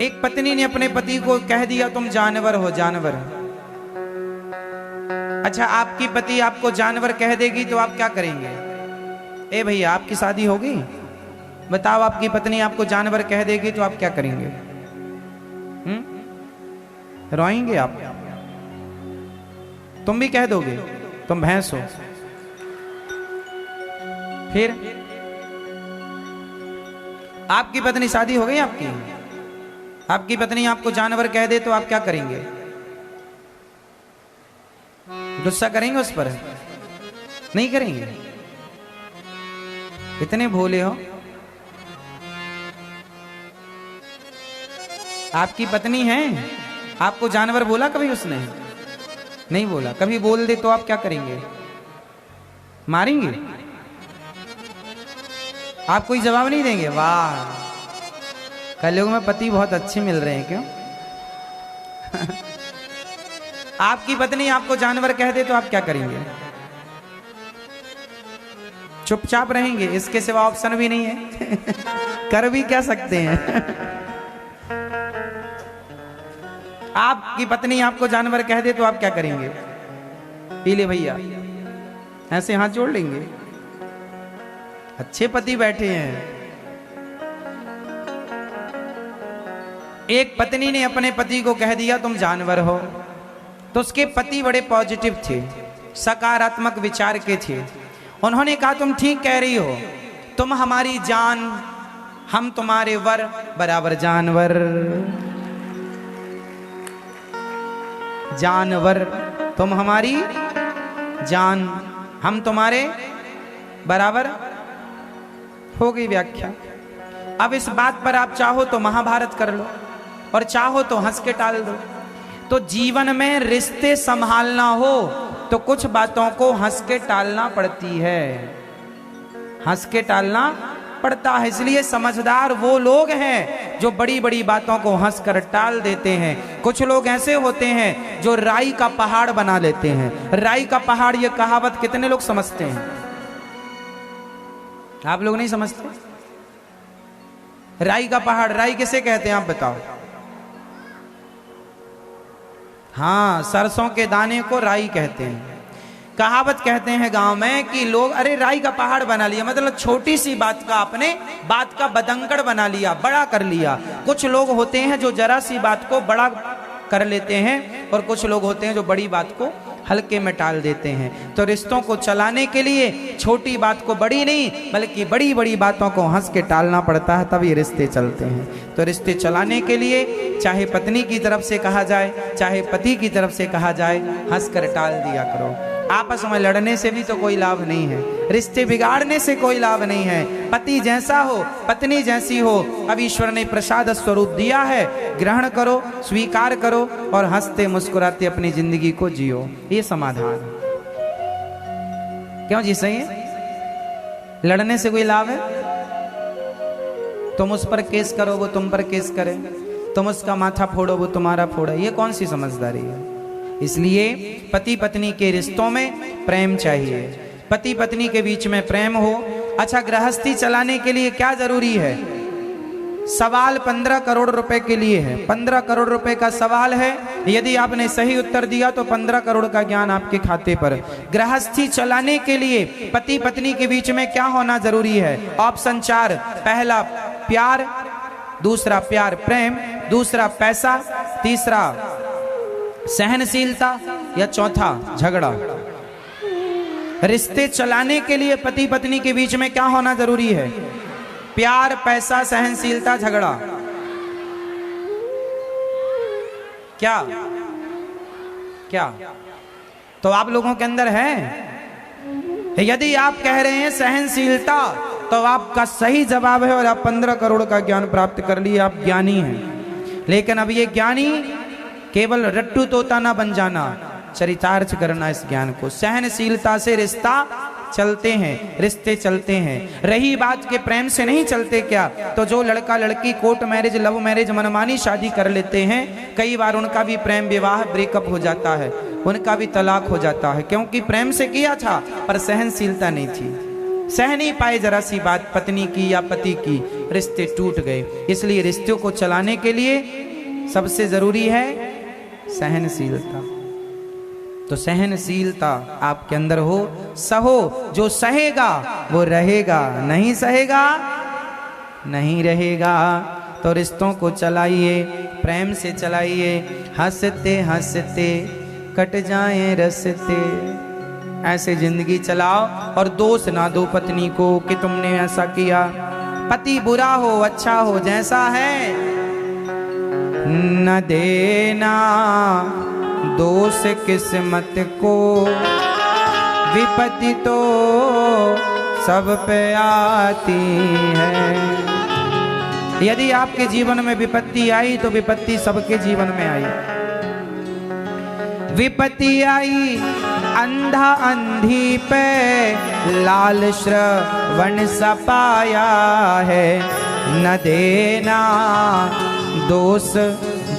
एक पत्नी ने अपने पति को कह दिया तुम जानवर हो, जानवर। अच्छा, आपकी पति आपको जानवर कह देगी तो आप क्या करेंगे? ए भैया, आपकी शादी होगी, बताओ, आपकी पत्नी आपको जानवर कह देगी तो आप क्या करेंगे? रोएंगे आप? तुम भी कह दोगे तुम भैंस हो? फिर आपकी पत्नी, शादी हो गई आपकी, आपकी पत्नी आपको जानवर कह दे तो आप क्या करेंगे? गुस्सा करेंगे उस पर? नहीं करेंगे? इतने भोले हो। आपकी पत्नी है, आपको जानवर बोला कभी उसने? नहीं बोला। कभी बोल दे तो आप क्या करेंगे? मारेंगे? आप कोई जवाब नहीं देंगे? वाह, कलयुग में पति बहुत अच्छे मिल रहे हैं क्यों? आपकी पत्नी आपको जानवर कह दे तो आप क्या करेंगे? चुपचाप रहेंगे, इसके सिवा ऑप्शन भी नहीं है। कर भी क्या सकते हैं? आपकी पत्नी आपको जानवर कह दे तो आप क्या करेंगे? पी ले भैया, ऐसे हाथ जोड़ लेंगे। अच्छे पति बैठे हैं। एक पत्नी ने अपने पति को कह दिया तुम जानवर हो, तो उसके पति बड़े पॉजिटिव थे, सकारात्मक विचार के थे। उन्होंने कहा तुम ठीक कह रही हो, तुम हमारी जान, हम तुम्हारे वर, बराबर जानवर। जानवर, तुम हमारी जान, हम तुम्हारे बराबर। हो गई व्याख्या। अब इस बात पर आप चाहो तो महाभारत कर लो और चाहो तो हंस के टाल दो। तो जीवन में रिश्ते संभालना हो तो कुछ बातों को हंस के टालना पड़ती है, हंस के टालना पड़ता है। इसलिए समझदार वो लोग हैं जो बड़ी बड़ी बातों को हंसकर टाल देते हैं। कुछ लोग ऐसे होते हैं जो राई का पहाड़ बना लेते हैं। राई का पहाड़, ये कहावत कितने लोग समझते हैं? आप लोग नहीं समझते? राई का पहाड़, राई किसे कहते हैं आप बताओ? हाँ, सरसों के दाने को राई कहते हैं। कहावत कहते हैं गांव में कि लोग, अरे राई का पहाड़ बना लिया, मतलब छोटी सी बात का आपने बात का बदंगड़ बना लिया, बड़ा कर लिया। कुछ लोग होते हैं जो जरा सी बात को बड़ा कर लेते हैं और कुछ लोग होते हैं जो बड़ी बात को हल्के में टाल देते हैं। तो रिश्तों को चलाने के लिए छोटी बात को बड़ी नहीं बल्कि बड़ी बड़ी बातों को हंस के टालना पड़ता है, तब ये रिश्ते चलते हैं। तो रिश्ते चलाने के लिए चाहे पत्नी की तरफ से कहा जाए चाहे पति की तरफ से कहा जाए, हंस कर टाल दिया करो। आपस में लड़ने से भी तो कोई लाभ नहीं है, रिश्ते बिगाड़ने से कोई लाभ नहीं है। पति जैसा हो, पत्नी जैसी हो, अब ईश्वर ने प्रसाद स्वरूप दिया है, ग्रहण करो, स्वीकार करो और हंसते मुस्कुराते अपनी जिंदगी को जियो। ये समाधान। क्यों जी? सही है। लड़ने से कोई लाभ है? तुम उस पर केस करो, वो तुम पर केस करे, तुम उसका माथा फोड़ो, वो तुम्हारा फोड़े, ये कौन सी समझदारी है? इसलिए पति पत्नी के रिश्तों में प्रेम चाहिए, पति पत्नी के बीच में प्रेम हो। अच्छा, गृहस्थी चलाने के लिए क्या जरूरी है? सवाल 15 करोड़ रुपए के लिए है। 15 करोड़ रुपए का सवाल है, यदि आपने सही उत्तर दिया तो 15 करोड़ का ज्ञान आपके खाते पर। गृहस्थी चलाने के लिए पति पत्नी के बीच में क्या होना जरूरी है? ऑप्शन 4, पहला प्यार, दूसरा प्यार प्रेम, दूसरा पैसा, तीसरा सहनशीलता या चौथा झगड़ा। रिश्ते चलाने के लिए पति पत्नी के बीच में क्या होना जरूरी है? प्यार, पैसा, सहनशीलता, झगड़ा। क्या क्या? तो आप लोगों के अंदर है? यदि आप कह रहे हैं सहनशीलता तो आपका सही जवाब है और आप 15 करोड़ का ज्ञान प्राप्त कर लिए, आप ज्ञानी हैं। लेकिन अब ये ज्ञानी केवल रट्टू तोता ना बन जाना, चरितार्थ करना इस ज्ञान को। सहनशीलता से रिश्ता चलते हैं, रिश्ते चलते हैं। रही बात के प्रेम से नहीं चलते क्या? तो जो लड़का लड़की कोर्ट मैरिज, लव मैरिज, मनमानी शादी कर लेते हैं, कई बार उनका भी प्रेम विवाह ब्रेकअप हो जाता है, उनका भी तलाक हो जाता है, क्योंकि प्रेम से किया था पर सहनशीलता नहीं थी। सह नहीं पाए जरा सी बात पत्नी की या पति की, रिश्ते टूट गए। इसलिए रिश्तों को चलाने के लिए सबसे जरूरी है सहनशीलता। तो सहनशीलता आपके अंदर हो, सहो। जो सहेगा वो रहेगा, नहीं सहेगा नहीं रहेगा। तो रिश्तों को चलाइए, प्रेम से चलाइए, हंसते हंसते कट जाएं रस्ते। ऐसे जिंदगी चलाओ और दोष ना दो पत्नी को कि तुमने ऐसा किया। पति बुरा हो अच्छा हो जैसा है, न देना दोष किस्मत को। विपत्ति तो सब पे आती है। यदि आपके जीवन में विपत्ति आई तो विपत्ति सबके जीवन में आई। विपत्ति आई अंधा अंधी पे, लाल श्रवण सपाया है। न देना दोष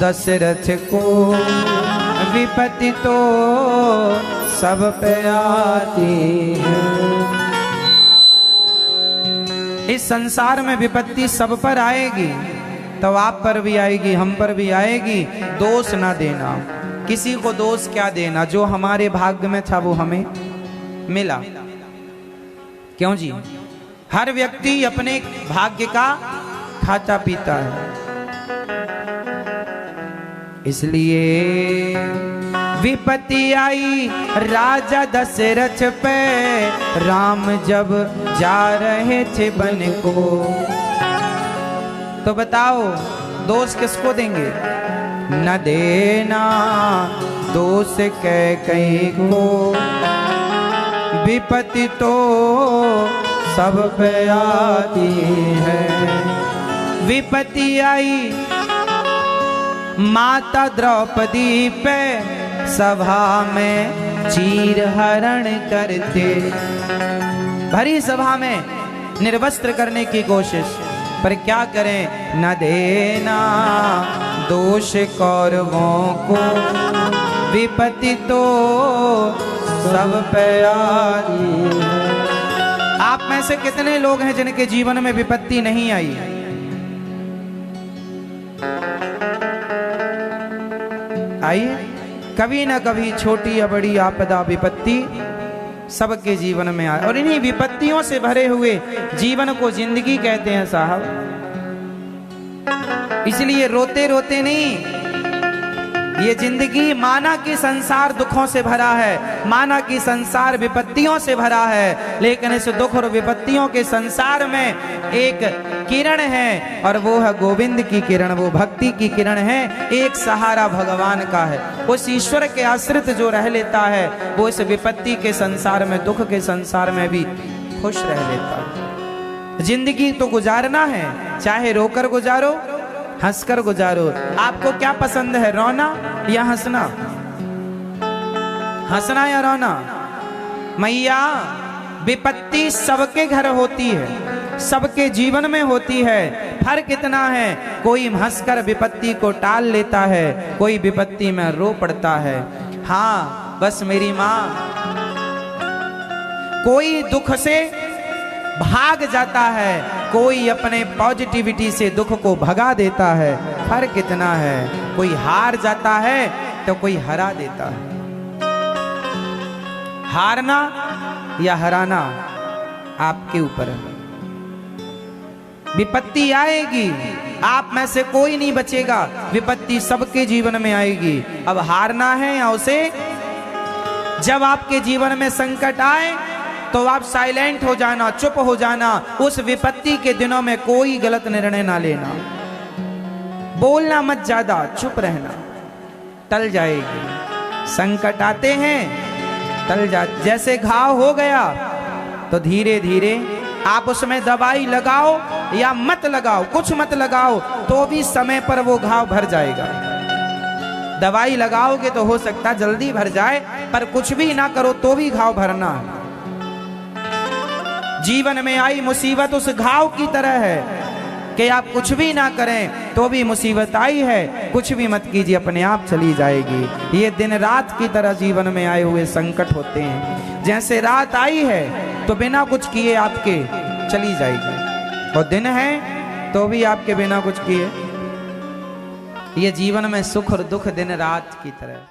दशरथ को, विपत्ति तो सब पे आती है। इस संसार में विपत्ति सब पर आएगी, तो आप पर भी आएगी, हम पर भी आएगी। दोष ना देना, किसी को दोष क्या देना। जो हमारे भाग्य में था वो हमें मिला। क्यों जी? हर व्यक्ति अपने भाग्य का खाता पीता है। इसलिए विपत्ति आई राजा दशरथ पे, राम जब जा रहे थे वन को। तो बताओ दोष किसको देंगे? न देना दोष कैकेयी को, विपत्ति तो सब पे आती है। विपत्ति आई माता द्रौपदी पे, सभा में चीर हरण करते। भरी सभा में निर्वस्त्र करने की कोशिश, पर क्या करें? न देना दोष कौरवों को, विपत्ति तो सब पे आई है। आप में से कितने लोग हैं जिनके जीवन में विपत्ति नहीं आई? आइए, कभी ना कभी छोटी या बड़ी आपदा विपत्ति सबके जीवन में आए। और इन्हीं विपत्तियों से भरे हुए जीवन को जिंदगी कहते हैं साहब। इसलिए रोते रोते नहीं, ये जिंदगी माना कि संसार दुखों से भरा है, माना कि संसार विपत्तियों से भरा है, लेकिन इस दुख और विपत्तियों के संसार में एक किरण है, और वो है गोविंद की किरण, वो भक्ति की किरण है। एक सहारा भगवान का है। उस ईश्वर के आश्रित जो रह लेता है, वो इस विपत्ति के संसार में, दुख के संसार में भी खुश रह लेता है। जिंदगी तो गुजारना है, चाहे रोकर गुजारो, हंसकर गुजारो। आपको क्या पसंद है, रोना या हंसना? हंसना या रोना? मैया, विपत्ति सबके घर होती है, सबके जीवन में होती है। फर्क इतना है, कोई हंसकर विपत्ति को टाल लेता है, कोई विपत्ति में रो पड़ता है। हाँ, बस मेरी माँ, कोई दुख से भाग जाता है, कोई अपने पॉजिटिविटी से दुख को भगा देता है। फर्क इतना है, कोई हार जाता है तो कोई हरा देता है। हारना या हराना आपके ऊपर है। विपत्ति आएगी, आप में से कोई नहीं बचेगा, विपत्ति सबके जीवन में आएगी। अब हारना है या उसे, जब आपके जीवन में संकट आए तो आप साइलेंट हो जाना, चुप हो जाना। उस विपत्ति के दिनों में कोई गलत निर्णय ना लेना, बोलना मत ज्यादा, चुप रहना, टल जाएगी। संकट आते हैं, टल जा। जैसे घाव हो गया तो धीरे धीरे आप उसमें दवाई लगाओ या मत लगाओ, कुछ मत लगाओ, तो भी समय पर वो घाव भर जाएगा। दवाई लगाओगे तो हो सकता जल्दी भर जाए, पर कुछ भी ना करो तो भी घाव भरना है। जीवन में आई मुसीबत उस घाव की तरह है कि आप कुछ भी ना करें तो भी मुसीबत आई है, कुछ भी मत कीजिए, अपने आप चली जाएगी। ये दिन रात की तरह जीवन में आए हुए संकट होते हैं। जैसे रात आई है तो बिना कुछ किए आपके चली जाएगी, और दिन है तो भी आपके बिना कुछ किए। ये जीवन में सुख और दुख दिन रात की तरह।